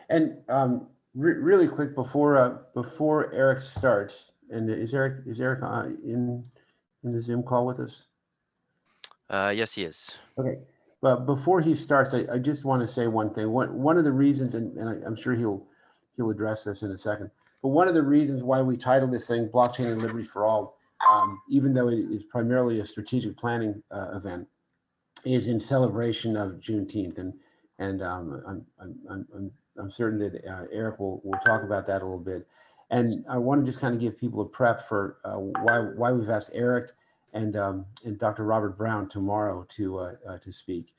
And really quick before Eric starts, and is Eric in the Zoom call with us? Yes, he is. Okay, but before he starts, I just want to say one thing. One of the reasons, and I'm sure he'll address this in a second, but one of the reasons why we titled this thing "Blockchain and Liberty for All," even though it is primarily a strategic planning event, is in celebration of Juneteenth, and I'm certain that Eric will talk about that a little bit. And I want to just kind of give people a prep for why we've asked Eric and Dr. Robert Brown tomorrow to speak.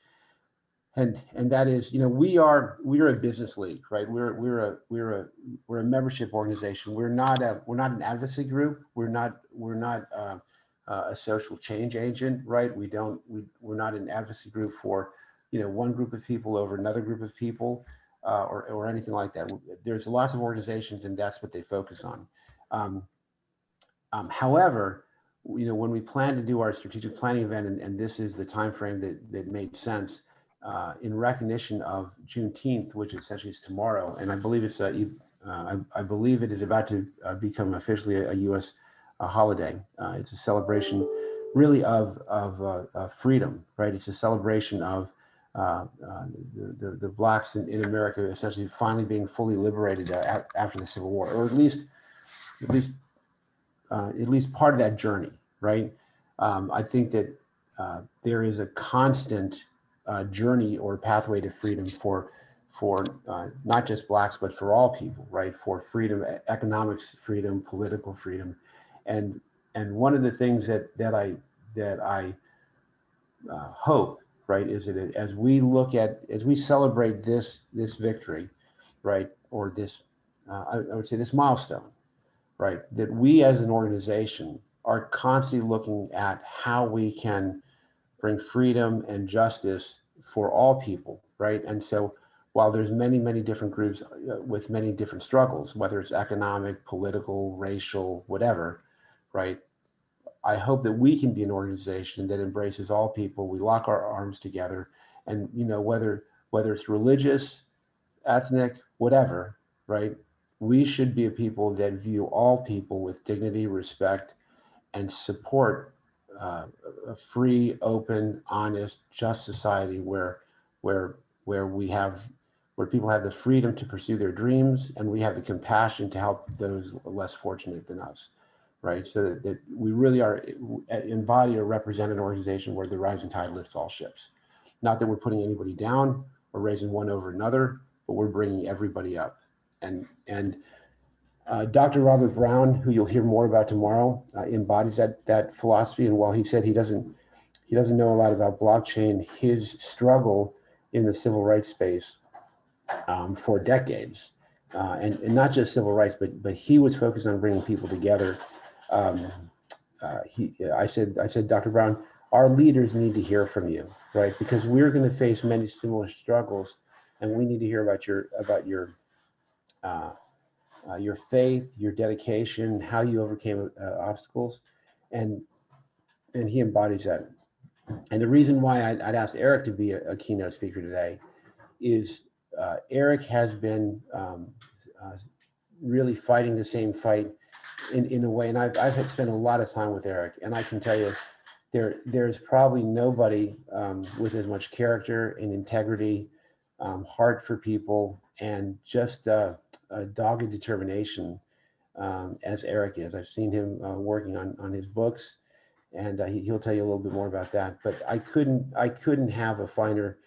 And that is, we're a business league, right? We're a membership organization. We're not an advocacy group. We're not a social change agent, right? We're not an advocacy group for, one group of people over another group of people, or anything like that. There's lots of organizations, and that's what they focus on. However, when we plan to do our strategic planning event, and this is the time frame that made sense, in recognition of Juneteenth, which essentially is tomorrow, and I believe I believe it is about to become officially a U.S. Holiday. It's a celebration, really, of freedom, right? It's a celebration of the blacks in America essentially finally being fully liberated after the Civil War, or at least part of that journey, right? I think that there is a constant journey or pathway to freedom for not just blacks, but for all people, right? For freedom, economic freedom, political freedom, and one of the things that I hope, right, is that as we celebrate this victory, right, or this I would say this milestone, right, that we as an organization are constantly looking at how we can bring freedom and justice for all people, right? And so while there's many different groups with many different struggles, whether it's economic, political, racial, whatever, right? I hope that we can be an organization that embraces all people. We lock our arms together, and whether it's religious, ethnic, whatever, right? We should be a people that view all people with dignity, respect, and support a free, open, honest, just society where where people have the freedom to pursue their dreams, and we have the compassion to help those less fortunate than us, right? So that we really are embody or represent an organization where the rising tide lifts all ships. Not that we're putting anybody down or raising one over another, but we're bringing everybody up. And Dr. Robert Brown, who you'll hear more about tomorrow, embodies that philosophy. And while he said he doesn't know a lot about blockchain, his struggle in the civil rights space for decades, and not just civil rights, but he was focused on bringing people together. I said, Dr. Brown, our leaders need to hear from you, right? Because we're going to face many similar struggles, and we need to hear about your faith, your dedication, how you overcame obstacles, and he embodies that. And the reason why I'd asked Eric to be a keynote speaker today is Eric has been really fighting the same fight in a way, and I've had spent a lot of time with Eric, and I can tell you there's probably nobody with as much character and integrity, heart for people, and just a dogged determination as Eric is. I've seen him working on his books, and he'll tell you a little bit more about that. But I couldn't have a finer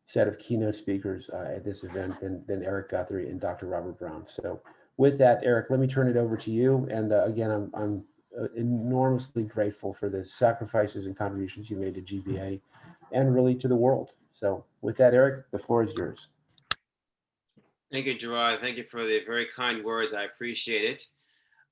set of keynote speakers at this event than Eric Guthrie and Dr. Robert Brown. So with that, Eric, let me turn it over to you. And again, I'm enormously grateful for the sacrifices and contributions you made to GBA and really to the world. So with that, Eric, the floor is yours. Thank you, Gerard. Thank you for the very kind words. I appreciate it.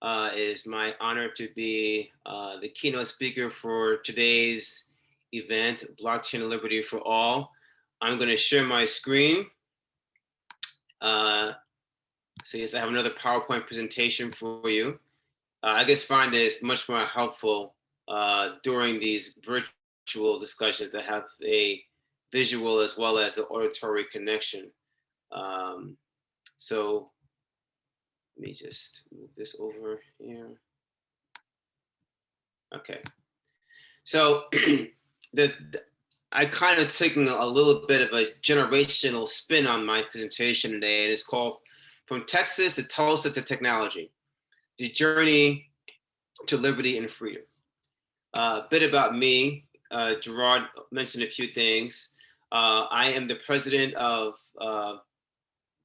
It is my honor to be the keynote speaker for today's event, Blockchain and Liberty for All. I'm going to share my screen. So yes, I have another PowerPoint presentation for you. I just find that it's much more helpful during these virtual discussions to have a visual as well as an auditory connection. So let me just move this over here. Okay. So I kind of taking a little bit of a generational spin on my presentation today, and it's called From Texas to Tulsa to Technology, the Journey to Liberty and Freedom. A bit about me, Gerard mentioned a few things. I am the president of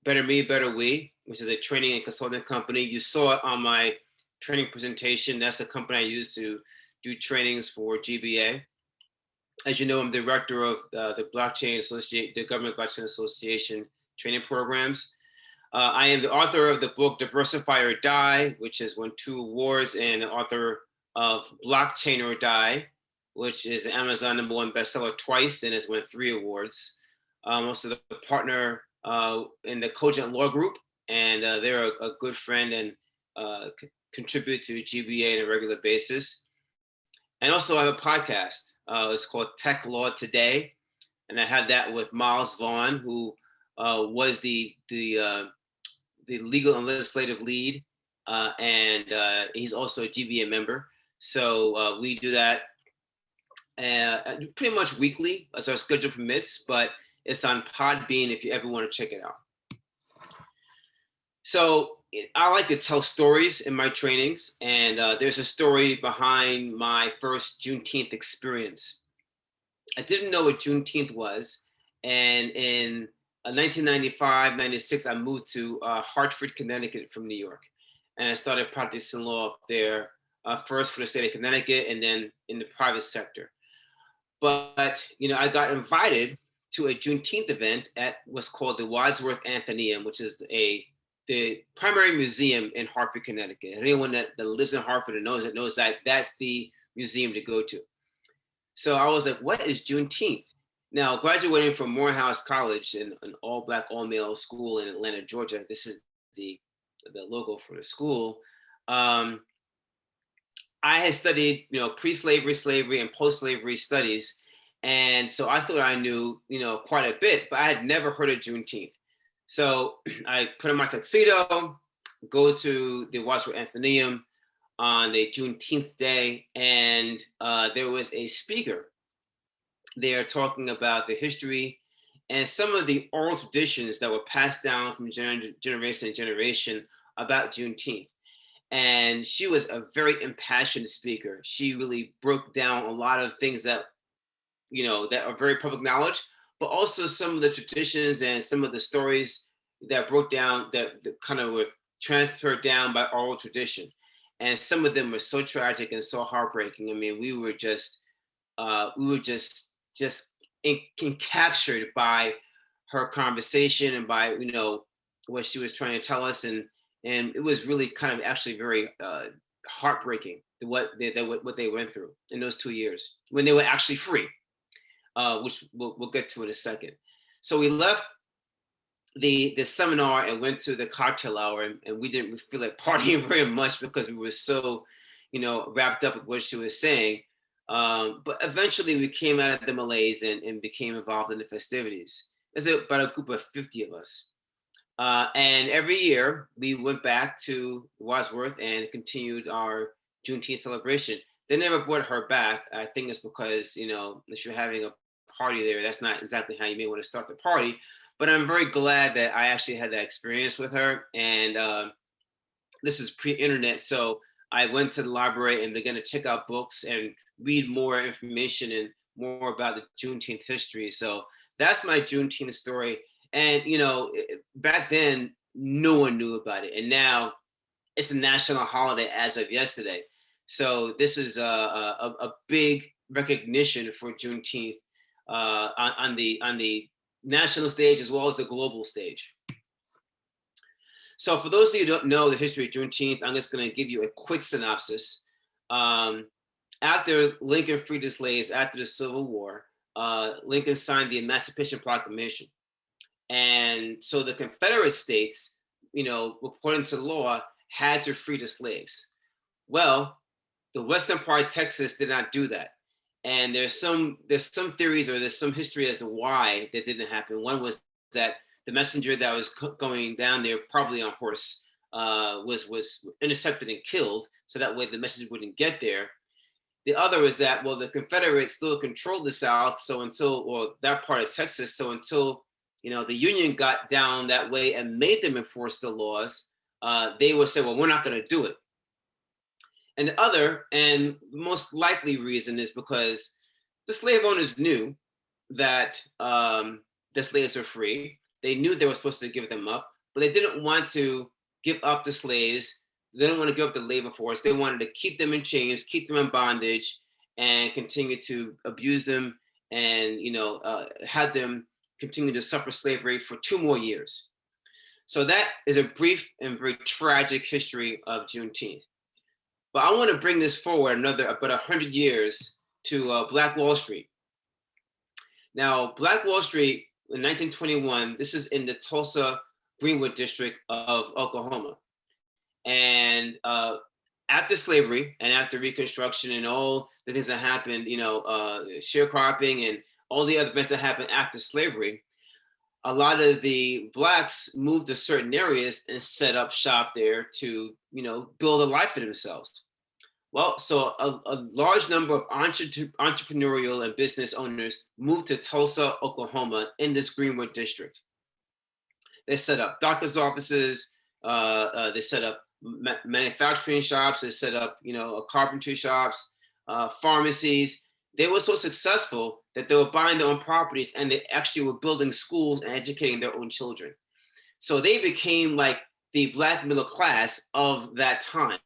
Better Me, Better We, which is a training and consulting company. You saw it on my training presentation. That's the company I use to do trainings for GBA. As you know, I'm director of the Blockchain Association, the Government Blockchain Association training programs. I am the author of the book Diversify or Die, which has won 2 awards, and the author of Blockchain or Die, which is an Amazon #1 bestseller twice and has won 3 awards. I'm also the partner in the Cogent Law Group, and they're a good friend and contribute to GBA on a regular basis. And also I have a podcast. It's called Tech Law Today, and I had that with Miles Vaughn, who was the legal and legislative lead, and he's also a GBA member. So we do that pretty much weekly as our schedule permits, but it's on Podbean if you ever want to check it out. So I like to tell stories in my trainings, and there's a story behind my first Juneteenth experience. I didn't know what Juneteenth was, and in 1995, 96, I moved to Hartford, Connecticut from New York, and I started practicing law up there, first for the state of Connecticut and then in the private sector. But I got invited to a Juneteenth event at what's called the Wadsworth Athenaeum, which is the primary museum in Hartford, Connecticut. Anyone that lives in Hartford and knows it knows that that's the museum to go to. So I was like, what is Juneteenth? Now, graduating from Morehouse College, an all-Black, all-male school in Atlanta, Georgia, this is the logo for the school. I had studied, pre-slavery, slavery, and post-slavery studies. And so I thought I knew, quite a bit, but I had never heard of Juneteenth. So I put on my tuxedo, go to the Wadsworth Athenaeum on the Juneteenth day, and there was a speaker there talking about the history and some of the oral traditions that were passed down from generation to generation about Juneteenth. And she was a very impassioned speaker. She really broke down a lot of things that, that are very public knowledge, but also some of the traditions and some of the stories that broke down that kind of were transferred down by oral tradition. And some of them were so tragic and so heartbreaking. I mean, we were just captured by her conversation and by, what she was trying to tell us. And it was really kind of actually very heartbreaking what they went through in those 2 years when they were actually free, which we'll get to in a second. So we left the seminar and went to the cocktail hour, and we didn't feel like partying very much because we were so, wrapped up with what she was saying. But eventually we came out of the malaise and became involved in the festivities. There's about a group of 50 of us. And every year we went back to Wadsworth and continued our Juneteenth celebration. They never brought her back. I think it's because, if you're having a party there, that's not exactly how you may want to start the party. But I'm very glad that I actually had that experience with her. And this is pre-internet. So I went to the library and began to check out books and read more information and more about the Juneteenth history. So that's my Juneteenth story. And, back then, no one knew about it. And now it's a national holiday as of yesterday. So this is a big recognition for Juneteenth on the national stage as well as the global stage. So for those of you who don't know the history of Juneteenth, I'm just going to give you a quick synopsis. After Lincoln freed the slaves after the Civil War, Lincoln signed the Emancipation Proclamation. And so the Confederate states, according to law, had to free the slaves. Well, the western part of Texas did not do that. And there's some theories or there's some history as to why that didn't happen. One was that the messenger that was going down there, probably on horse, was intercepted and killed, so that way the message wouldn't get there. The other is that, well, the Confederates still controlled the South, so until, or that part of Texas, so until, you know, the Union got down that way and made them enforce the laws, they would say, well, we're not going to do it. And the other, and most likely reason, is because the slave owners knew that the slaves are free. They knew they were supposed to give them up, but they didn't want to give up the slaves. They didn't want to give up the labor force. They wanted to keep them in chains, keep them in bondage, and continue to abuse them, and, you know, have them continue to suffer slavery for 2 more years. So that is a brief and very tragic history of Juneteenth. But I want to bring this forward another about 100 years to Black Wall Street. Now, Black Wall Street in 1921, this is in the Tulsa Greenwood district of Oklahoma. And after slavery and after Reconstruction and all the things that happened, you know, sharecropping and all the other events that happened after slavery, a lot of the Blacks moved to certain areas and set up shop there to, you know, build a life for themselves. Well, so a large number of entrepreneurial and business owners moved to Tulsa, Oklahoma, in this Greenwood district. They set up doctor's offices. They set up manufacturing shops. They set up, you know, carpentry shops, pharmacies. They were so successful that they were buying their own properties, and they actually were building schools and educating their own children. So they became like the Black middle class of that time.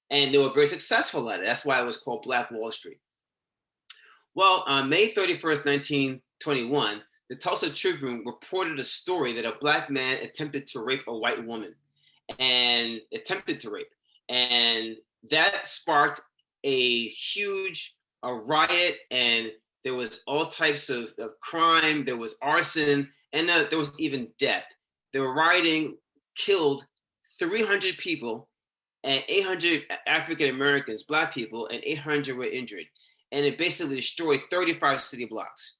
And they were very successful at it. That's why it was called Black Wall Street. Well, on May 31st, 1921, the Tulsa Tribune reported a story that a Black man attempted to rape a white woman, and And that sparked a huge riot, and there was all types of crime. There was arson, and there was even death. The rioting killed 300 people, and 800 African Americans, Black people, and 800 were injured. And it basically destroyed 35 city blocks.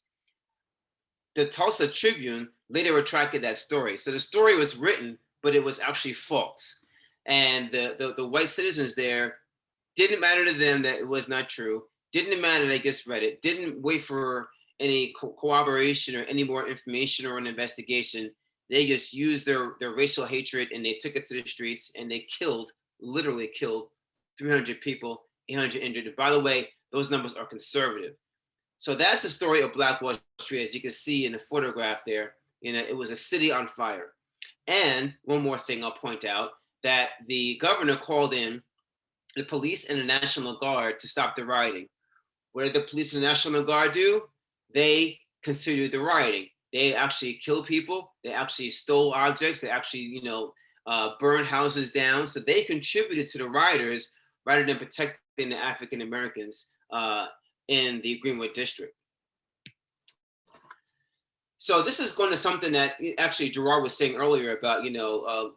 The Tulsa Tribune later retracted that story. So the story was written, but it was actually false. And the white citizens there, didn't matter to them that it was not true. Didn't matter they just read it. Didn't wait for any corroboration or any more information or an investigation. They just used their racial hatred, and they took it to the streets, and they literally killed 300 people, 800 injured. And by the way, those numbers are conservative. So that's the story of Black Wall Street, as you can see in the photograph there. You know, it was a city on fire. And one more thing I'll point out, that the governor called in the police and the National Guard to stop the rioting. What did the police and the National Guard do? They continued the rioting. They actually killed people. They actually stole objects. They actually, you know, burned houses down. So they contributed to the rioters rather than protecting the African Americans in the Greenwood district. So this is going to something that actually Gerard was saying earlier about, you know,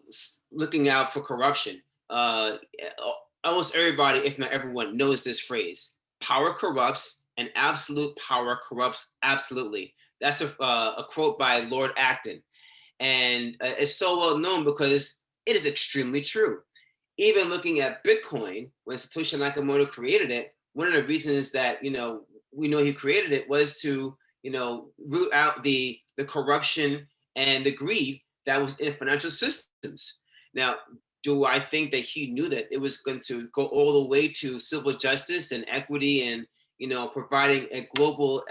looking out for corruption. Almost everybody, if not everyone, knows this phrase: power corrupts, and absolute power corrupts absolutely. That's a quote by Lord Acton. And it's so well known because it is extremely true. Even looking at Bitcoin, when Satoshi Nakamoto created it, one of the reasons that, you know, we know he created it was to, you know, root out the corruption and the greed that was in financial systems. Now, do I think that he knew that it was going to go all the way to civil justice and equity and, you know, providing a global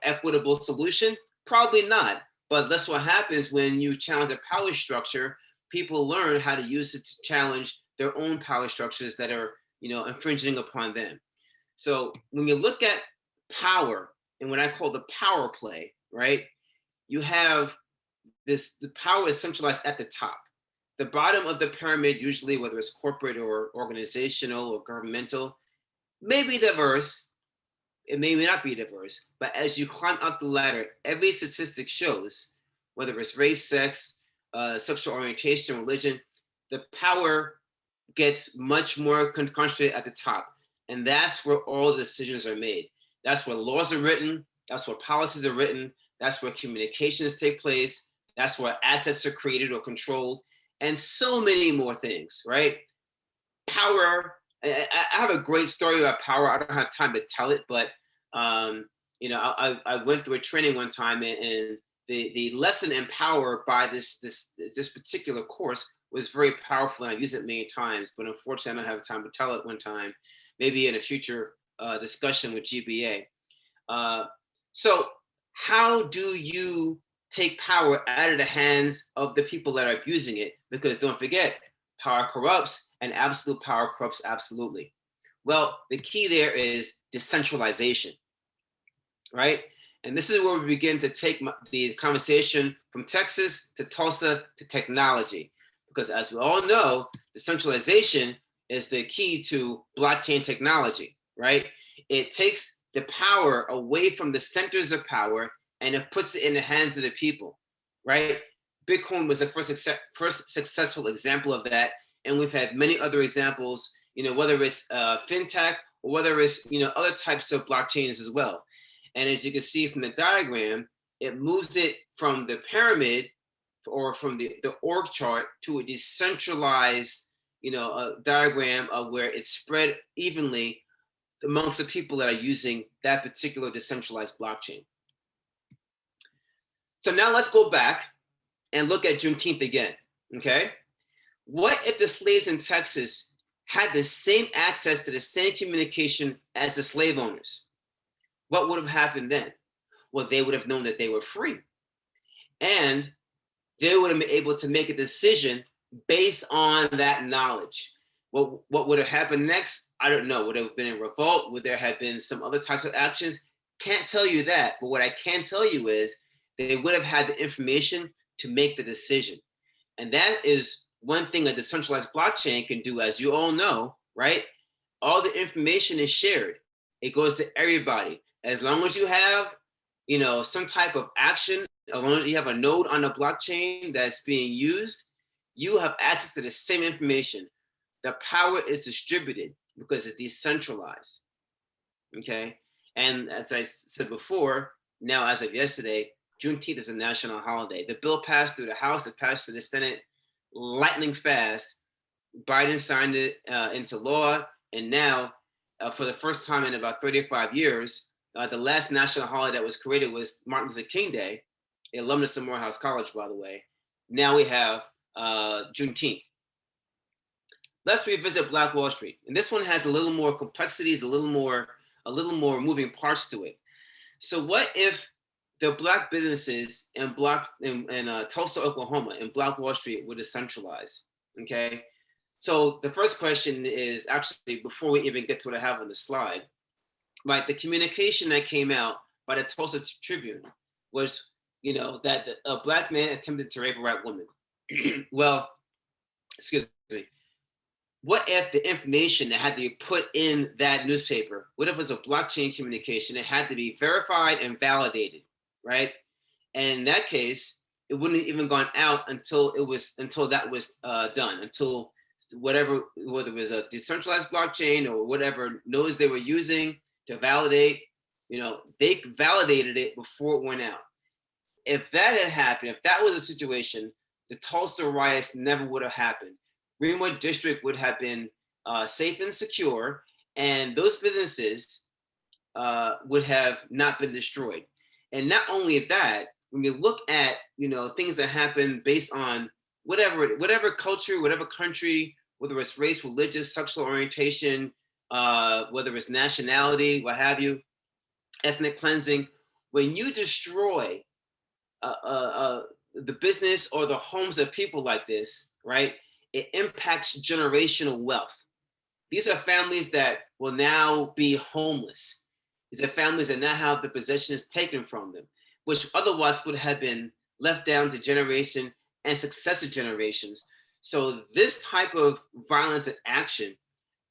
equitable solution? Probably not. But that's what happens when you challenge a power structure. People learn how to use it to challenge their own power structures that are, you know, infringing upon them. So when you look at power and what I call the power play, right? You have this, the power is centralized at the top. The bottom of the pyramid, usually whether it's corporate or organizational or governmental, may be diverse. It may not be diverse, but as you climb up the ladder, every statistic shows, whether it's race, sex, sexual orientation, religion, the power gets much more concentrated at the top. And that's where all the decisions are made. That's where laws are written. That's where policies are written. That's where communications take place. That's where assets are created or controlled, and so many more things, right? Power. I have a great story about power. I don't have time to tell it, but you know, I went through a training one time, and the lesson in power by this particular course was very powerful, and I used it many times. But unfortunately, I don't have time to tell it one time. Maybe in a future discussion with GBA. So, how do you take power out of the hands of the people that are abusing it? Because don't forget, power corrupts, and absolute power corrupts absolutely. Well, the key there is decentralization, right? And this is where we begin to take the conversation from Texas to Tulsa to technology. Because as we all know, decentralization is the key to blockchain technology, right? It takes the power away from the centers of power and it puts it in the hands of the people, right? Bitcoin was the first successful example of that. And we've had many other examples, you know, whether it's fintech or whether it's, you know, other types of blockchains as well. And as you can see from the diagram, it moves it from the pyramid or from the org chart to a decentralized, you know, diagram of where it's spread evenly amongst the people that are using that particular decentralized blockchain. So now let's go back and look at Juneteenth again, okay? What if the slaves in Texas had the same access to the same communication as the slave owners? What would have happened then? Well, they would have known that they were free. And they would have been able to make a decision based on that knowledge. What would have happened next? I don't know. Would have been a revolt? Would there have been some other types of actions? Can't tell you that. But what I can tell you is they would have had the information to make the decision. And that is one thing a decentralized blockchain can do, as you all know, right? All the information is shared. It goes to everybody. As long as you have, you know, some type of action, as long as you have a node on the blockchain that's being used, you have access to the same information. The power is distributed because it's decentralized, okay? And as I said before, now as of yesterday, Juneteenth is a national holiday. The bill passed through the House, it passed through the Senate lightning fast. Biden signed it into law, and now for the first time in about 35 years, the last national holiday that was created was Martin Luther King Day, alumnus of Morehouse College, by the way. Now we have Juneteenth. Let's revisit Black Wall Street. And this one has a little more complexities, a little more moving parts to it. So what if the Black businesses in Tulsa, Oklahoma, and Black Wall Street were decentralized, okay? So the first question is actually, before we even get to what I have on the slide, right? The communication that came out by the Tulsa Tribune was, you know, that a Black man attempted to rape a white woman. Well, excuse me. What if the information that had to be put in that newspaper, what if it was a blockchain communication? It had to be verified and validated, right? And in that case, it wouldn't have even gone out until that was done, until whether it was a decentralized blockchain or whatever nodes they were using to validate, you know, they validated it before it went out. If that had happened, if that was a situation, the Tulsa riots never would have happened. Greenwood District would have been safe and secure, and those businesses would have not been destroyed. And not only that, when you look at, you know, things that happen based on whatever culture, whatever country, whether it's race, religious, sexual orientation, whether it's nationality, what have you, ethnic cleansing, when you destroy the business or the homes of people like this, right? It impacts generational wealth. These are families that will now be homeless. These are families that now have the possessions taken from them, which otherwise would have been left down to generation and successive generations. So this type of violence and action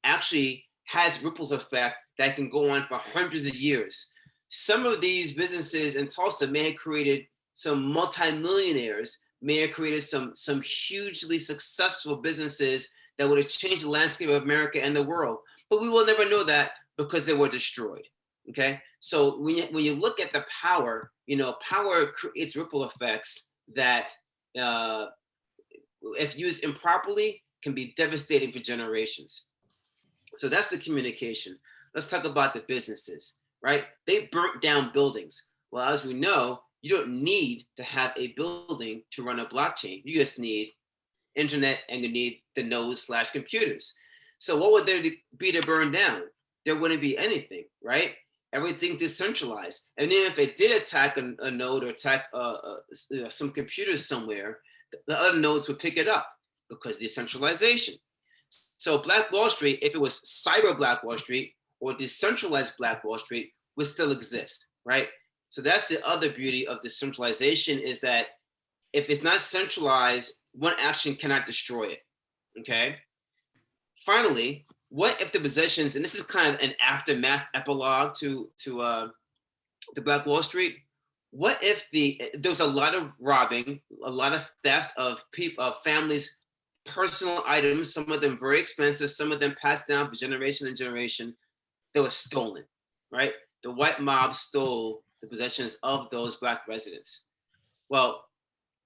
actually has ripples effect that can go on for hundreds of years. Some of these businesses in Tulsa may have created some multimillionaires, may have created some hugely successful businesses that would have changed the landscape of America and the world. But we will never know that because they were destroyed, okay? So when you look at the power, you know, power creates ripple effects that if used improperly can be devastating for generations. So that's the communication. Let's talk about the businesses, right? They burnt down buildings. Well, as we know, you don't need to have a building to run a blockchain. You just need internet and you need the nodes/computers. So what would there be to burn down? There wouldn't be anything, right? Everything's decentralized. And then if it did attack a node or attack some computers somewhere, the other nodes would pick it up because decentralization. So Black Wall Street, if it was cyber Black Wall Street or decentralized Black Wall Street, would still exist, right? So that's the other beauty of decentralization, is that if it's not centralized, one action cannot destroy it, okay? Finally, what if the possessions, and this is kind of an aftermath epilogue to the Black Wall Street, what if there's a lot of robbing, a lot of theft of families' personal items, some of them very expensive, some of them passed down for generation and generation, that was stolen, right? The white mob stole the possessions of those Black residents. Well,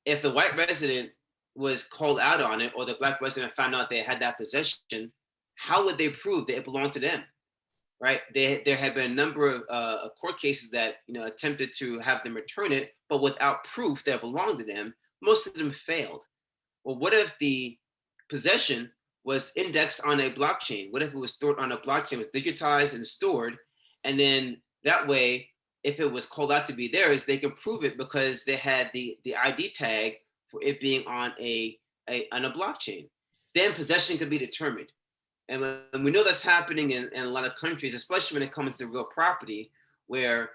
if the white resident was called out on it, or the Black resident found out they had that possession, how would they prove that it belonged to them, right? There had been a number of court cases that attempted to have them return it, but without proof that it belonged to them. Most of them failed. Well, what if the possession was indexed on a blockchain? What if it was stored on a blockchain, was digitized and stored, and then that way, if it was called out to be theirs, they can prove it because they had the ID tag for it being on a blockchain. Then possession could be determined. And we know that's happening in a lot of countries, especially when it comes to real property, where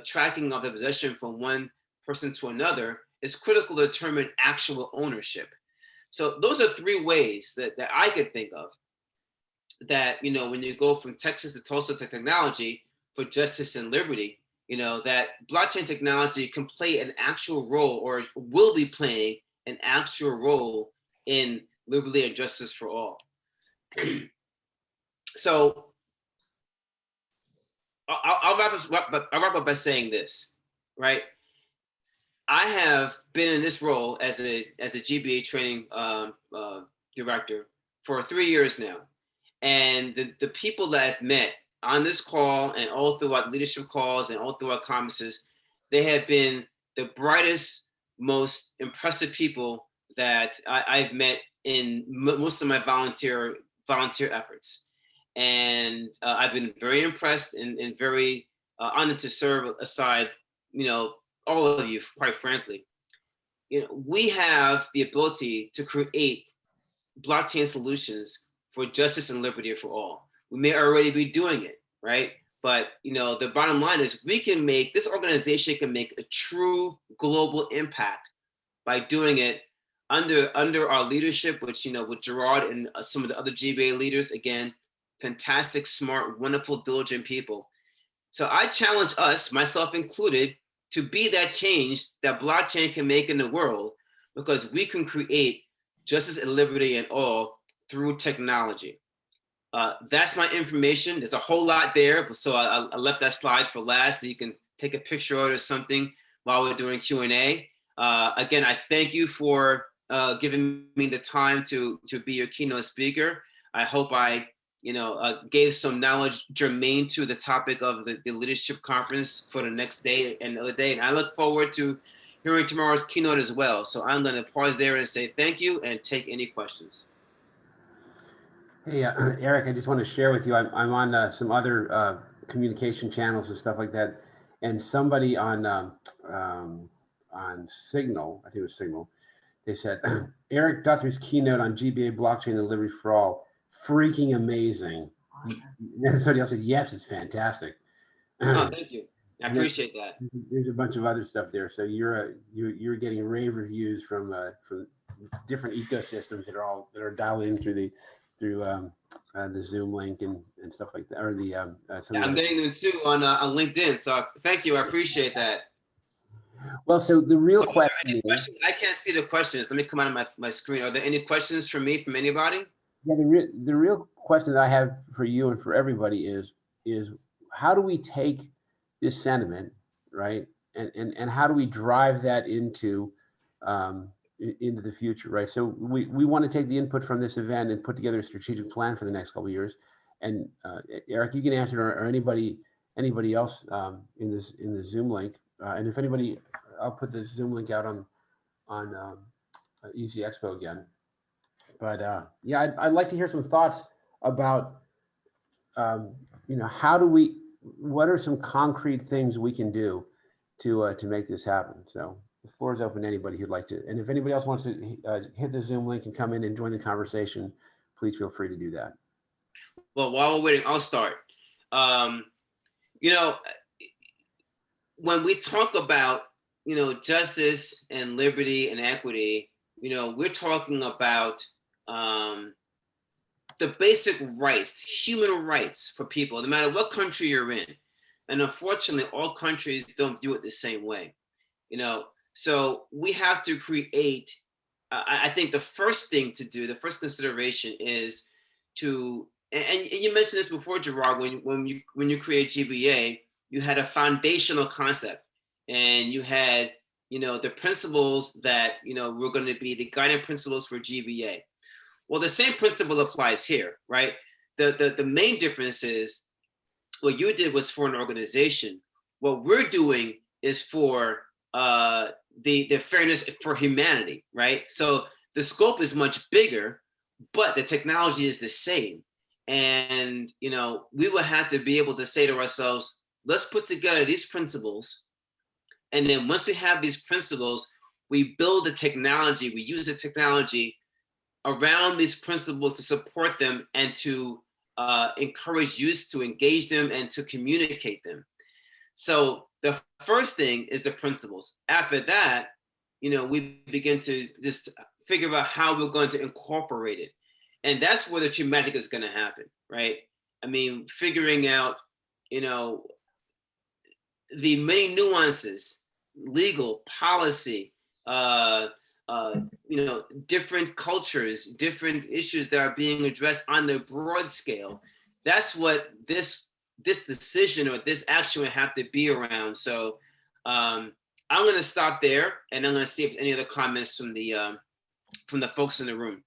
tracking of the possession from one person to another is critical to determine actual ownership. So those are three ways that I could think of that, when you go from Texas to Tulsa to technology for justice and liberty, that blockchain technology can play an actual role, or will be playing an actual role in liberty and justice for all. So I'll wrap up by saying this, right? I have been in this role as a GBA training director for 3 years now. And the people that I've met on this call and all throughout leadership calls and all throughout conferences, they have been the brightest, most impressive people that I've met in most of my volunteer efforts. And I've been very impressed and very honored to serve aside, all of you, quite frankly. We have the ability to create blockchain solutions for justice and liberty for all. We may already be doing it, right? But the bottom line is this organization can make a true global impact by doing it under our leadership, which with Gerard and some of the other GBA leaders, again, fantastic, smart, wonderful, diligent people. So I challenge us, myself included, to be that change that blockchain can make in the world, because we can create justice and liberty and all through technology. That's my information. There's a whole lot there, so I left that slide for last, so you can take a picture of it or something while we're doing Q&A. Again, I thank you for giving me the time to be your keynote speaker. I hope I gave some knowledge germane to the topic of the leadership conference for the next day and the other day. And I look forward to hearing tomorrow's keynote as well. So I'm going to pause there and say thank you and take any questions. Hey, Eric, I just want to share with you, I'm on some other communication channels and stuff like that. And somebody on Signal, I think it was Signal, they said, Eric Guthrie's keynote on GBA blockchain and liberty for all, freaking amazing. And somebody else said, yes, it's fantastic. Oh, thank you. I appreciate that. There's a bunch of other stuff there. So you're getting rave reviews from different ecosystems that are dialed in through the Zoom link and stuff like that, or the I'm getting them too on LinkedIn. So thank you. I appreciate that. Well, so the real question is, I can't see the questions. Let me come out of my screen. Are there any questions from me, from anybody? Yeah, the real question that I have for you and for everybody is how do we take this sentiment, right, and how do we drive that into into the future, right? So we want to take the input from this event and put together a strategic plan for the next couple of years. And Eric, you can answer, or anybody else in the Zoom link. And if anybody, I'll put the Zoom link out on Easy Expo again. But yeah, I'd like to hear some thoughts about, how do what are some concrete things we can do to make this happen? So the floor is open to anybody who'd like to. And if anybody else wants to hit the Zoom link and come in and join the conversation, please feel free to do that. Well, while we're waiting, I'll start. When we talk about, justice and liberty and equity, we're talking about the basic rights, human rights for people, no matter what country you're in. And unfortunately, all countries don't view it the same way. So we have to create, I think the first thing to do, the first consideration is to, and you mentioned this before, Gerard, when you create GBA, you had a foundational concept, and you had, the principles that, were going to be the guiding principles for GBA. Well, the same principle applies here, right? The main difference is what you did was for an organization. What we're doing is for the fairness for humanity, right? So the scope is much bigger, but the technology is the same. And, we will have to be able to say to ourselves, let's put together these principles. And then once we have these principles, we build the technology, we use the technology around these principles to support them and to encourage youth to engage them and to communicate them. So the first thing is the principles. After that, we begin to just figure out how we're going to incorporate it. And that's where the true magic is going to happen, right? I mean, figuring out, the many nuances, legal, policy, different cultures, different issues that are being addressed on the broad scale. That's what this decision or this action would have to be around. So I'm going to stop there, and I'm going to see if any other comments from the folks in the room.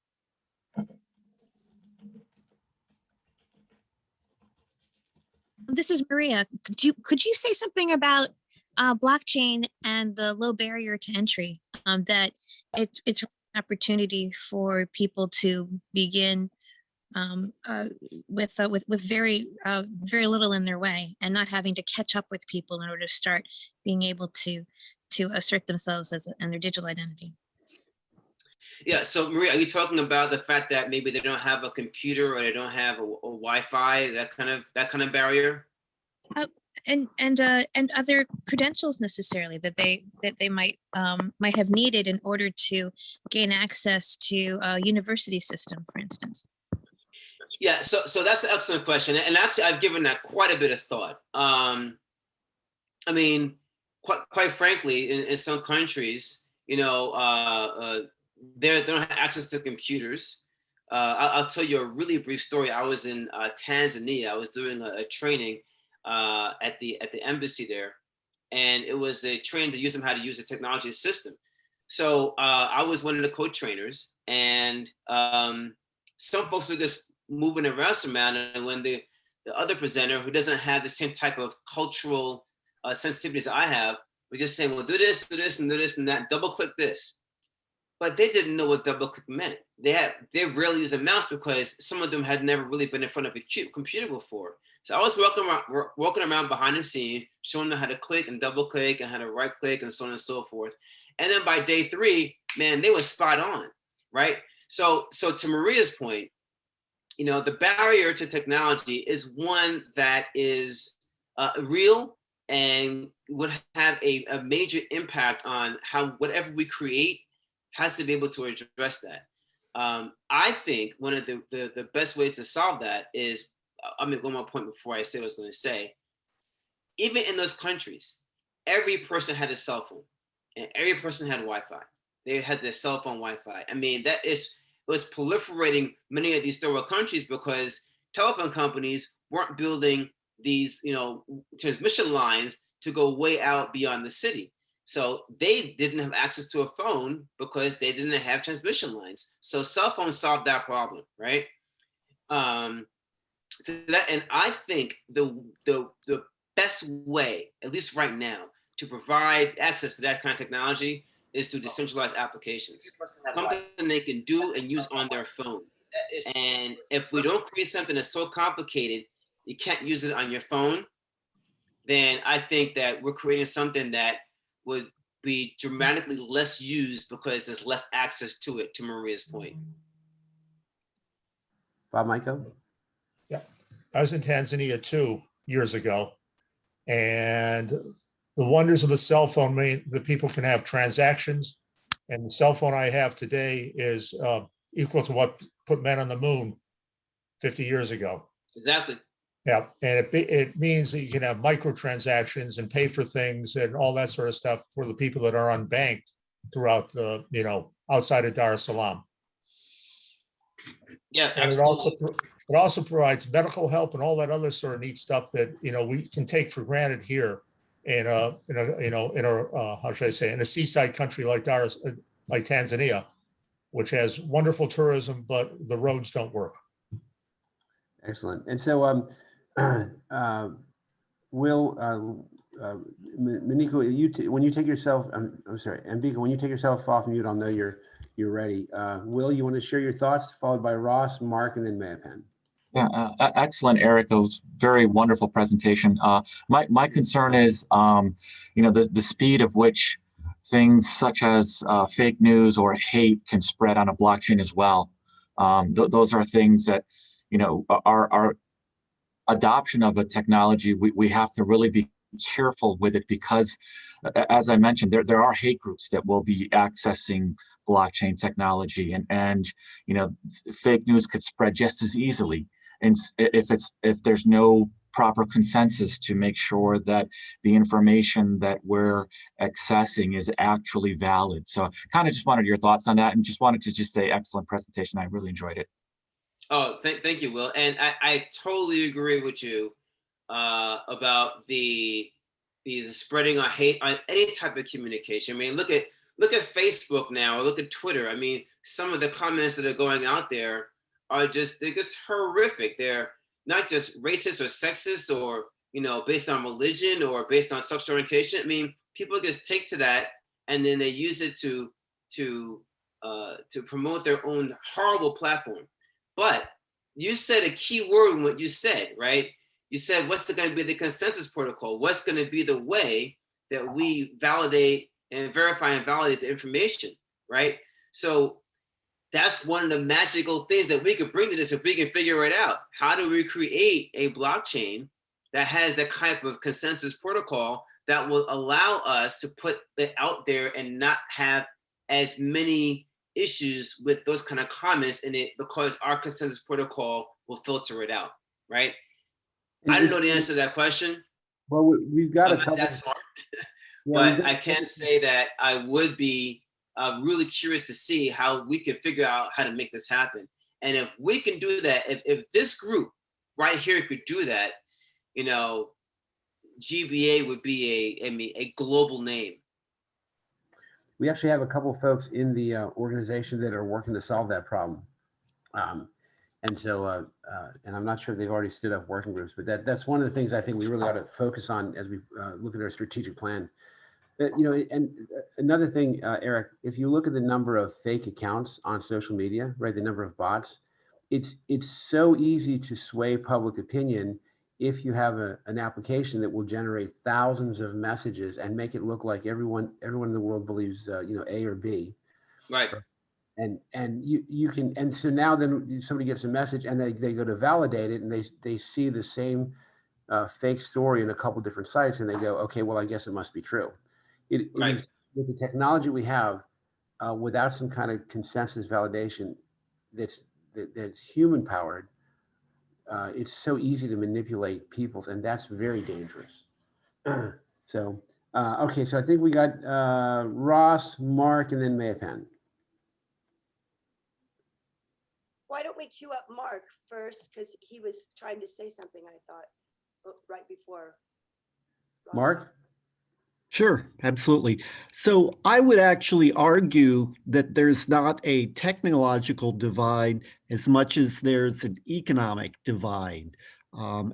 This is Maria. Could you say something about blockchain and the low barrier to entry? That it's an opportunity for people to begin with very little in their way, and not having to catch up with people in order to start being able to assert themselves and their digital identity. Yeah. So Maria, are you talking about the fact that maybe they don't have a computer or they don't have a Wi-Fi, that kind of barrier? And other credentials necessarily that they might have needed in order to gain access to a university system, for instance. Yeah. So that's an excellent question, and actually I've given that quite a bit of thought. I mean, quite frankly, in some countries, they don't have access to computers. I'll tell you a really brief story. I was in Tanzania. I was doing a training at the embassy there, and it was a training to use them how to use the technology system. So I was one of the co-trainers, and some folks were just moving around, and when the other presenter, who doesn't have the same type of cultural sensitivities I have, was just saying, well, do this, and do this, and that, double click this. But they didn't know what double click meant. They rarely use a mouse because some of them had never really been in front of a computer before. So I was walking around behind the scene, showing them how to click and double click and how to right click and so on and so forth. And then by day 3, man, they were spot on, right? So to Maria's point, the barrier to technology is one that is real and would have a major impact on how whatever we create has to be able to address that. I think one of the best ways to solve that is, I'm going to go one more point before I say what I was going to say. Even in those countries, every person had a cell phone, and every person had Wi-Fi. They had their cell phone Wi-Fi. I mean, it was proliferating many of these third world countries because telephone companies weren't building these, transmission lines to go way out beyond the city. So they didn't have access to a phone because they didn't have transmission lines. So cell phones solved that problem, right? So that, and I think the best way, at least right now, to provide access to that kind of technology is to decentralize applications, something they can do and use on their phone. And if we don't create something that's so complicated, you can't use it on your phone, then I think that we're creating something that would be dramatically less used because there's less access to it, to Maria's point. Bob Michael? Yeah, I was in Tanzania 2 years ago, and the wonders of the cell phone mean that people can have transactions, and the cell phone I have today is equal to what put men on the moon 50 years ago. Exactly. Yeah, and it means that you can have microtransactions and pay for things and all that sort of stuff for the people that are unbanked throughout the, outside of Dar es Salaam. Yeah, and it also provides medical help and all that other sort of neat stuff that we can take for granted here in a how should I say, in a seaside country like Tanzania, which has wonderful tourism, but the roads don't work. Excellent. And so, Will, Maniko, when you take yourself, I'm sorry, Ambika, when you take yourself off mute, I'll know you're ready. Will, you want to share your thoughts, followed by Ross, Mark, and then Mayapan? Yeah, excellent, Eric. It was very wonderful presentation. My concern is, the speed of which things such as fake news or hate can spread on a blockchain as well. Those are things that, our adoption of a technology, we have to really be careful with it, because as I mentioned, there are hate groups that will be accessing blockchain technology, and fake news could spread just as easily. And if there's no proper consensus to make sure that the information that we're accessing is actually valid. So kind of just wanted your thoughts on that, and just wanted to just say excellent presentation. I really enjoyed it. Oh, thank you, Will. And I totally agree with you about the spreading of hate on any type of communication. I mean, look at Facebook now, or look at Twitter. I mean, some of the comments that are going out there they're just horrific. They're not just racist or sexist, or based on religion or based on sexual orientation. I mean, people just take to that and then they use it to promote their own horrible platform. But you said a key word in what you said, right? You said, what's going to be the consensus protocol? What's going to be the way that we validate and verify and validate the information, right? So that's one of the magical things that we could bring to this if we can figure it out. How do we create a blockchain that has that type of consensus protocol that will allow us to put it out there and not have as many issues with those kind of comments in it, because our consensus protocol will filter it out, right? I don't know the answer to that question. Well, we've got I'm not that smart, but I can say that I would be really curious to see how we could figure out how to make this happen. And if we can do that, if this group right here could do that, GBA would be a global name. We actually have a couple of folks in the organization that are working to solve that problem. And so, and I'm not sure if they've already stood up working groups, but that's one of the things I think we really ought to focus on as we look at our strategic plan. And another thing, Eric, if you look at the number of fake accounts on social media, right, the number of bots, it's so easy to sway public opinion if you have an application that will generate thousands of messages and make it look like everyone in the world believes A or B. Right. And you can, and so now then somebody gets a message and they go to validate it, and they see the same fake story in a couple different sites, and they go, okay, well, I guess it must be true. It is, with the technology we have, without some kind of consensus validation that's human powered, it's so easy to manipulate people's, and that's very dangerous. So, okay, so I think we got Ross, Mark, and then Mayapan. Why don't we queue up Mark first, because he was trying to say something, I thought, right before. Ross. Mark? Sure, absolutely. So I would actually argue that there's not a technological divide as much as there's an economic divide.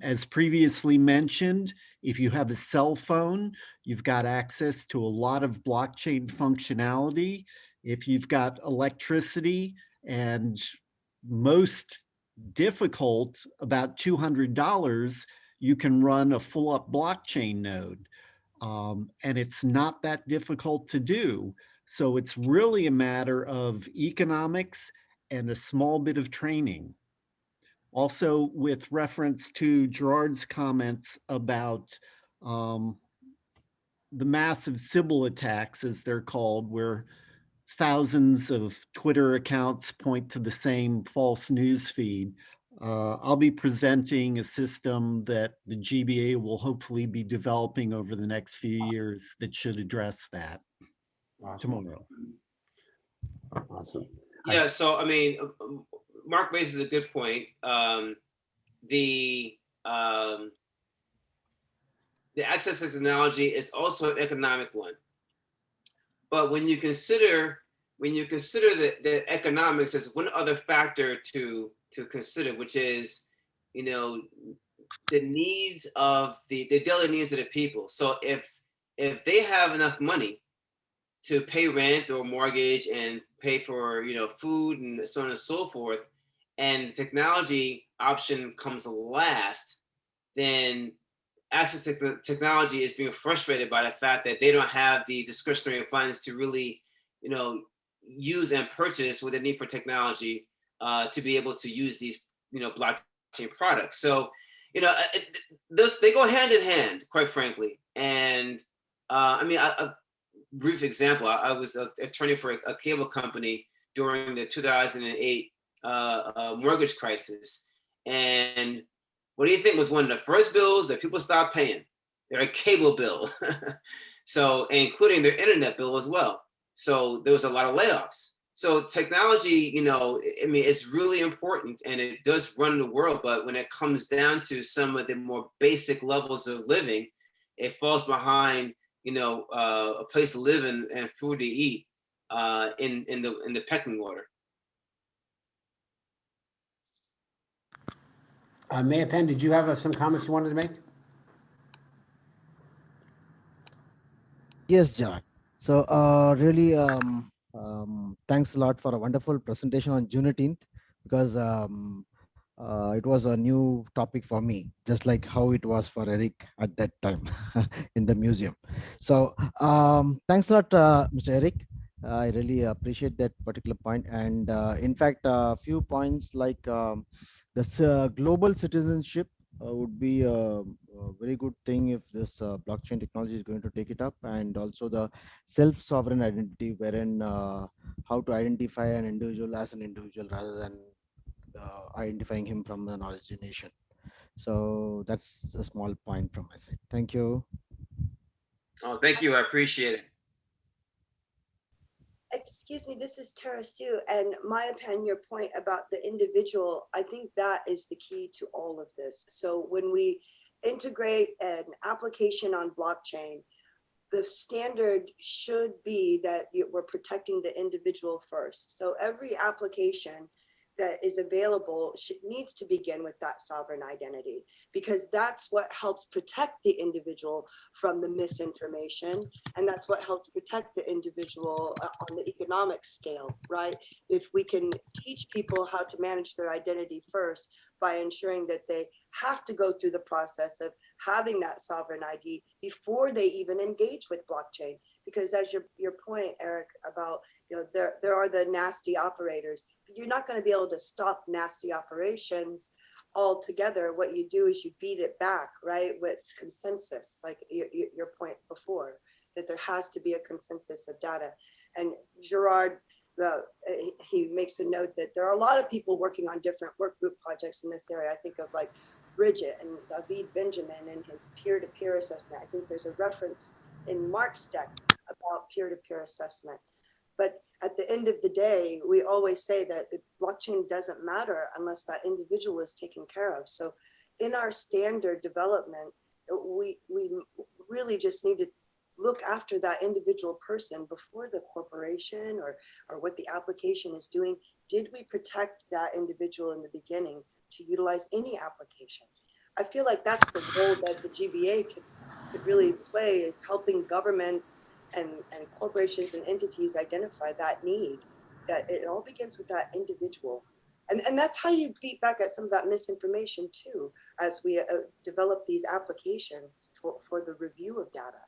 As previously mentioned, if you have a cell phone, you've got access to a lot of blockchain functionality. If you've got electricity and most difficult, about $200, you can run a full up blockchain node. And it's not that difficult to do. So it's really a matter of economics and a small bit of training. Also, with reference to Gerard's comments about the massive Sybil attacks, as they're called, where thousands of Twitter accounts point to the same false news feed. I'll be presenting a system that the GBA will hopefully be developing over the next few years that should address that tomorrow. Awesome. Yeah, so I mean, Mark raises a good point. The access to technology is also an economic one. But when you consider the economics, there's one other factor to consider, which is, you know, the needs of the daily needs of the people. So if they have enough money to pay rent or mortgage and pay for, you know, food and so on and so forth, and the technology option comes last, then access to technology is being frustrated by the fact that they don't have the discretionary funds to really, you know, use and purchase what they need for technology to be able to use these, you know, blockchain products. So, you know, they go hand in hand, quite frankly. And I mean, a brief example: I was an attorney for a cable company during the 2008 mortgage crisis, and what do you think was one of the first bills that people stopped paying? Their cable bill. So, including their internet bill as well. So there was a lot of layoffs. So technology, you know, I mean, it's really important and it does run the world. But when it comes down to some of the more basic levels of living, it falls behind, you know, a place to live and food to eat in the pecking order. Maya Penn, did you have some comments you wanted to make? Yes, Jack. So really, thanks a lot for a wonderful presentation on Juneteenth, because it was a new topic for me, just like how it was for Eric at that time in the museum. So thanks a lot, Mr. Eric. I really appreciate that particular point. And in fact, a few points like this global citizenship would be a very good thing if this blockchain technology is going to take it up, and also the self-sovereign identity, wherein how to identify an individual as an individual rather than identifying him from an origination. So that's a small point from my side. Thank you. Oh, thank you. I appreciate it. Excuse me, this is Tara Sue, and my opinion, your point about the individual, I think that is the key to all of this. So when we integrate an application on blockchain, the standard should be that we're protecting the individual first. So every application that is available needs to begin with that sovereign identity, because that's what helps protect the individual from the misinformation. And that's what helps protect the individual on the economic scale, right? If we can teach people how to manage their identity first by ensuring that they have to go through the process of having that sovereign ID before they even engage with blockchain. Because as your point, Eric, about, you know, there are the nasty operators, but you're not going to be able to stop nasty operations altogether. What you do is you beat it back, right, with consensus, like your point before, that there has to be a consensus of data. And Gerard, he makes a note that there are a lot of people working on different work group projects in this area. I think of like Bridget and David Benjamin and his peer-to-peer assessment. I think there's a reference in Mark's deck about peer-to-peer assessment. But at the end of the day, we always say that the blockchain doesn't matter unless that individual is taken care of. So in our standard development, we really just need to look after that individual person before the corporation or what the application is doing? Did we protect that individual in the beginning to utilize any application? I feel like that's the role that the GBA could really play, is helping governments and corporations and entities identify that need, that it all begins with that individual. And that's how you beat back at some of that misinformation too, as we develop these applications for the review of data.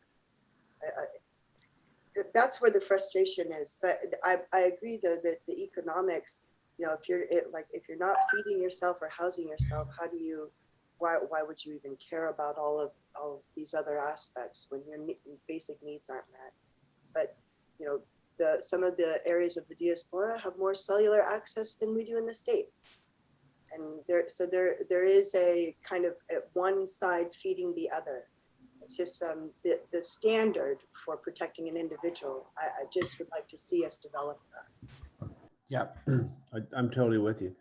That's where the frustration is. But I agree though that the economics, you know, if you're not feeding yourself or housing yourself, how do you, why would you even care about all of these other aspects when your basic needs aren't met? But, you know, some of the areas of the diaspora have more cellular access than we do in the States. And there is a kind of one side feeding the other. It's just the standard for protecting an individual. I just would like to see us develop that. Yeah, I'm totally with you.